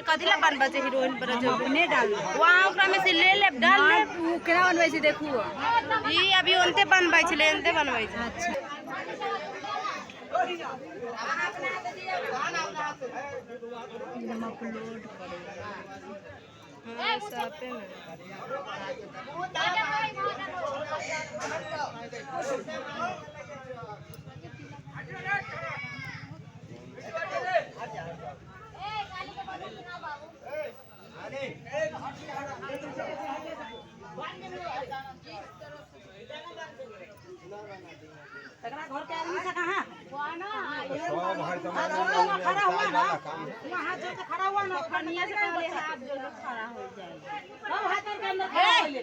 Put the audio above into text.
कदिला बनबा से हीरोइन पर जो अपने डाल वहां ओकरा में से ले ले डाल ले उ केना बनबै छी देखू ई अभी ओनते बनबै छले ओनते बनबै छै अच्छा हम अपलोड हां सापे में घर के आदमी से कहां खड़ा हुआ ना वहां जो खड़ा हुआ ना कनिया से पहले हाथ जोड़ के खड़ा हो जाए सब हाथ के अंदर खड़ा हो ले